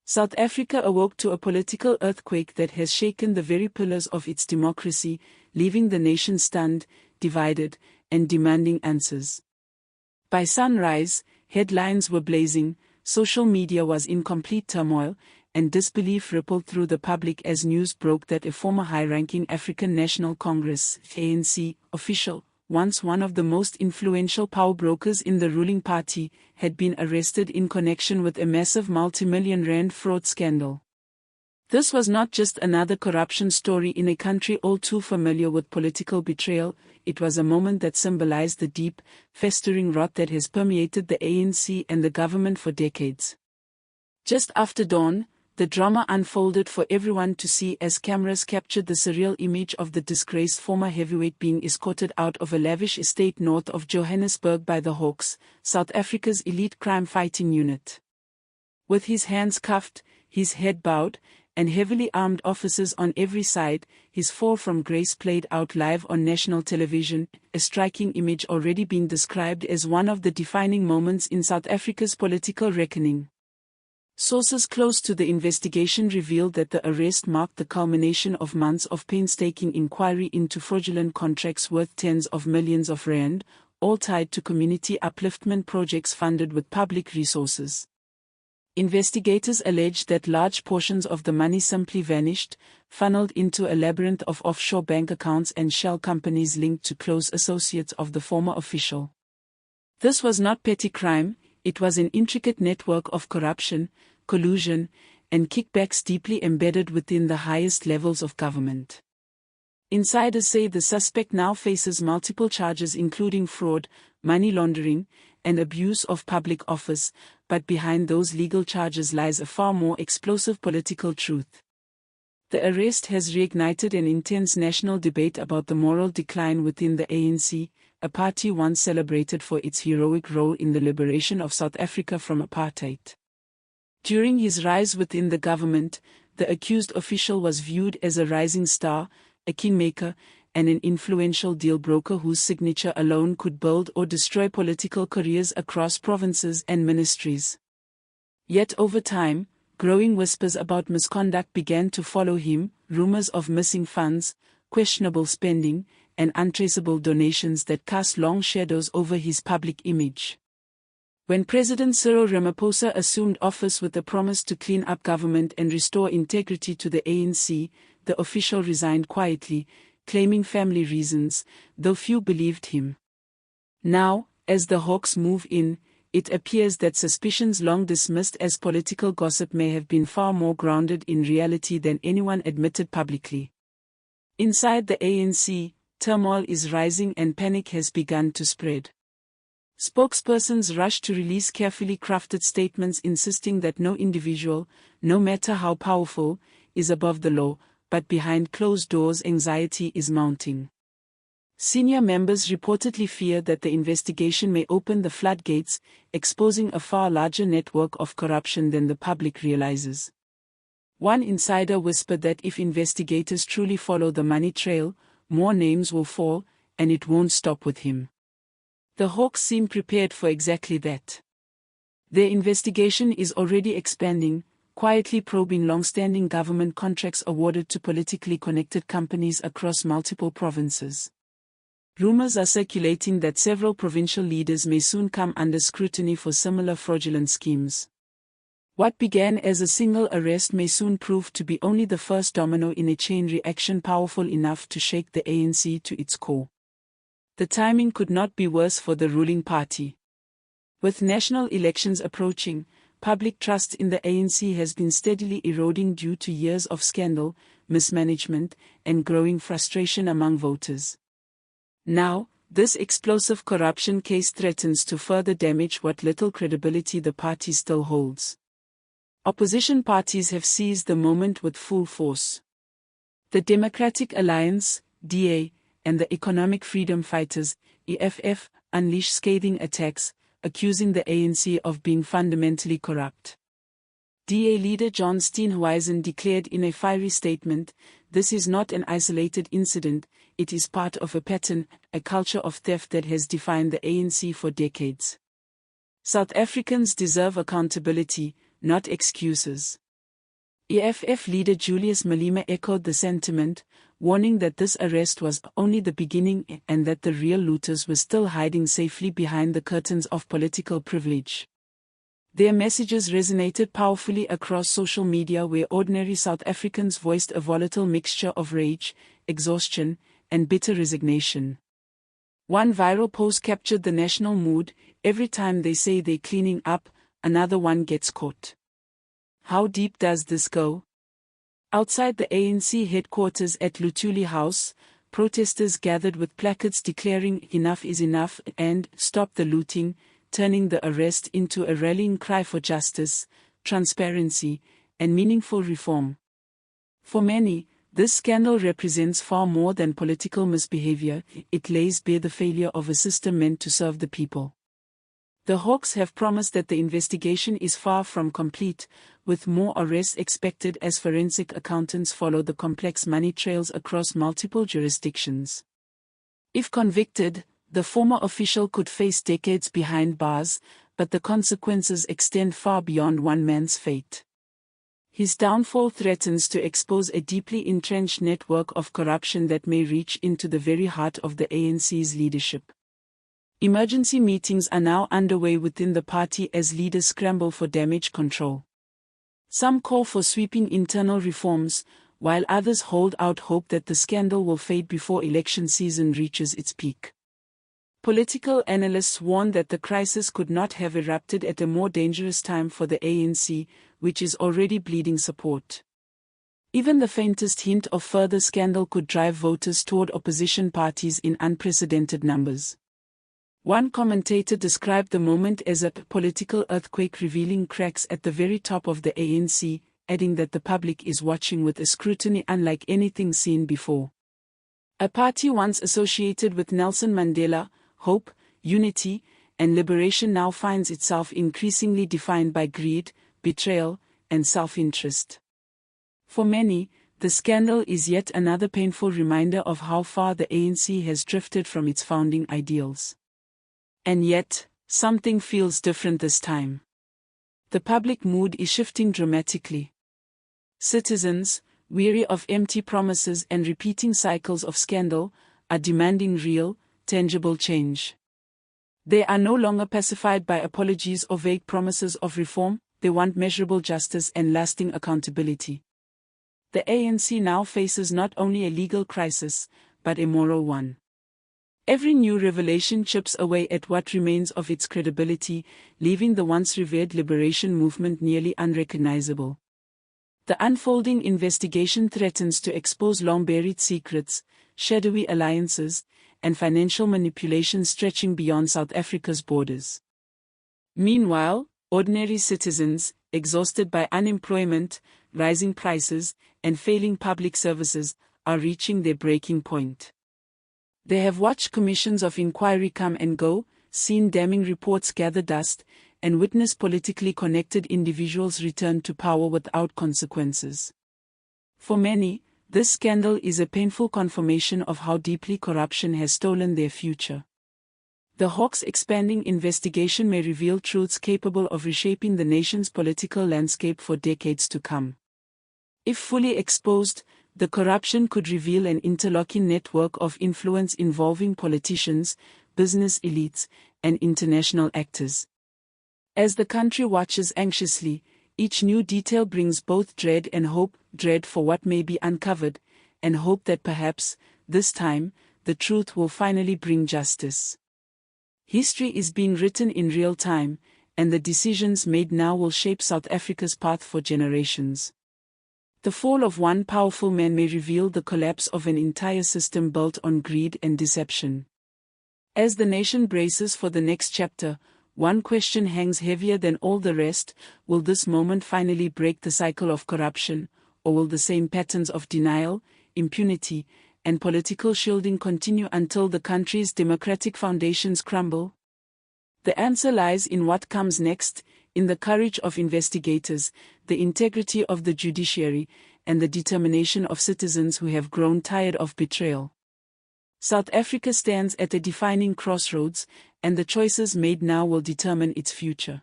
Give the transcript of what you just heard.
South Africa awoke to a political earthquake that has shaken the very pillars of its democracy, leaving the nation stunned, divided, and demanding answers. By sunrise, headlines were blazing, social media was in complete turmoil, and disbelief rippled through the public as news broke that a former high-ranking African National Congress (ANC) official, once one of the most influential power brokers in the ruling party, had been arrested in connection with a massive multi-million rand fraud scandal. This was not just another corruption story in a country all too familiar with political betrayal, it was a moment that symbolized the deep, festering rot that has permeated the ANC and the government for decades. Just after dawn, the drama unfolded for everyone to see as cameras captured the surreal image of the disgraced former heavyweight being escorted out of a lavish estate north of Johannesburg by the Hawks, South Africa's elite crime-fighting unit. With his hands cuffed, his head bowed, and heavily armed officers on every side, his fall from grace played out live on national television, a striking image already being described as one of the defining moments in South Africa's political reckoning. Sources close to the investigation revealed that the arrest marked the culmination of months of painstaking inquiry into fraudulent contracts worth tens of millions of rand, all tied to community upliftment projects funded with public resources. Investigators alleged that large portions of the money simply vanished, funneled into a labyrinth of offshore bank accounts and shell companies linked to close associates of the former official. This was not petty crime. It was an intricate network of corruption, collusion, and kickbacks deeply embedded within the highest levels of government. Insiders say the suspect now faces multiple charges including fraud, money laundering, and abuse of public office, but behind those legal charges lies a far more explosive political truth. The arrest has reignited an intense national debate about the moral decline within the ANC, a party once celebrated for its heroic role in the liberation of South Africa from apartheid. During his rise within the government, the accused official was viewed as a rising star, a kingmaker, and an influential deal broker whose signature alone could build or destroy political careers across provinces and ministries. Yet over time, growing whispers about misconduct began to follow him, rumors of missing funds, questionable spending, and untraceable donations that cast long shadows over his public image. When President Cyril Ramaphosa assumed office with the promise to clean up government and restore integrity to the ANC, the official resigned quietly, claiming family reasons, though few believed him. Now, as the Hawks move in, it appears that suspicions long dismissed as political gossip may have been far more grounded in reality than anyone admitted publicly. Inside the ANC, turmoil is rising and panic has begun to spread. Spokespersons rush to release carefully crafted statements insisting that no individual, no matter how powerful, is above the law, but behind closed doors anxiety is mounting. Senior members reportedly fear that the investigation may open the floodgates, exposing a far larger network of corruption than the public realizes. One insider whispered that if investigators truly follow the money trail, more names will fall, and it won't stop with him. The Hawks seem prepared for exactly that. Their investigation is already expanding, quietly probing long-standing government contracts awarded to politically connected companies across multiple provinces. Rumors are circulating that several provincial leaders may soon come under scrutiny for similar fraudulent schemes. What began as a single arrest may soon prove to be only the first domino in a chain reaction powerful enough to shake the ANC to its core. The timing could not be worse for the ruling party. With national elections approaching, public trust in the ANC has been steadily eroding due to years of scandal, mismanagement, and growing frustration among voters. Now, this explosive corruption case threatens to further damage what little credibility the party still holds. Opposition parties have seized the moment with full force. The Democratic Alliance, DA, and the Economic Freedom Fighters, EFF, unleash scathing attacks, accusing the ANC of being fundamentally corrupt. DA leader John Steenhuisen declared in a fiery statement, "This is not an isolated incident, it is part of a pattern, a culture of theft that has defined the ANC for decades. South Africans deserve accountability, not excuses." EFF leader Julius Malema echoed the sentiment, warning that this arrest was only the beginning and that the real looters were still hiding safely behind the curtains of political privilege. Their messages resonated powerfully across social media, where ordinary South Africans voiced a volatile mixture of rage, exhaustion, and bitter resignation. One viral post captured the national mood: "Every time they say they're cleaning up, another one gets caught. How deep does this go?" Outside the ANC headquarters at Luthuli House, protesters gathered with placards declaring "Enough is enough" and "Stop the looting," turning the arrest into a rallying cry for justice, transparency, and meaningful reform. For many, this scandal represents far more than political misbehavior. It lays bare the failure of a system meant to serve the people. The Hawks have promised that the investigation is far from complete, with more arrests expected as forensic accountants follow the complex money trails across multiple jurisdictions. If convicted, the former official could face decades behind bars, but the consequences extend far beyond one man's fate. His downfall threatens to expose a deeply entrenched network of corruption that may reach into the very heart of the ANC's leadership. Emergency meetings are now underway within the party as leaders scramble for damage control. Some call for sweeping internal reforms, while others hold out hope that the scandal will fade before election season reaches its peak. Political analysts warn that the crisis could not have erupted at a more dangerous time for the ANC, which is already bleeding support. Even the faintest hint of further scandal could drive voters toward opposition parties in unprecedented numbers. One commentator described the moment as a political earthquake revealing cracks at the very top of the ANC, adding that the public is watching with a scrutiny unlike anything seen before. A party once associated with Nelson Mandela, hope, unity, and liberation now finds itself increasingly defined by greed, betrayal, and self-interest. For many, the scandal is yet another painful reminder of how far the ANC has drifted from its founding ideals. And yet, something feels different this time. The public mood is shifting dramatically. Citizens, weary of empty promises and repeating cycles of scandal, are demanding real, tangible change. They are no longer pacified by apologies or vague promises of reform. They want measurable justice and lasting accountability. The ANC now faces not only a legal crisis, but a moral one. Every new revelation chips away at what remains of its credibility, leaving the once revered liberation movement nearly unrecognizable. The unfolding investigation threatens to expose long-buried secrets, shadowy alliances, and financial manipulation stretching beyond South Africa's borders. Meanwhile, ordinary citizens, exhausted by unemployment, rising prices, and failing public services, are reaching their breaking point. They have watched commissions of inquiry come and go, seen damning reports gather dust, and witnessed politically connected individuals return to power without consequences. For many, this scandal is a painful confirmation of how deeply corruption has stolen their future. The Hawks' expanding investigation may reveal truths capable of reshaping the nation's political landscape for decades to come. If fully exposed, the corruption could reveal an interlocking network of influence involving politicians, business elites, and international actors. As the country watches anxiously, each new detail brings both dread and hope: dread for what may be uncovered, and hope that perhaps, this time, the truth will finally bring justice. History is being written in real time, and the decisions made now will shape South Africa's path for generations. The fall of one powerful man may reveal the collapse of an entire system built on greed and deception. As the nation braces for the next chapter, one question hangs heavier than all the rest: will this moment finally break the cycle of corruption, or will the same patterns of denial, impunity, and political shielding continue until the country's democratic foundations crumble? The answer lies in what comes next, in the courage of investigators, the integrity of the judiciary, and the determination of citizens who have grown tired of betrayal. South Africa stands at a defining crossroads, and the choices made now will determine its future.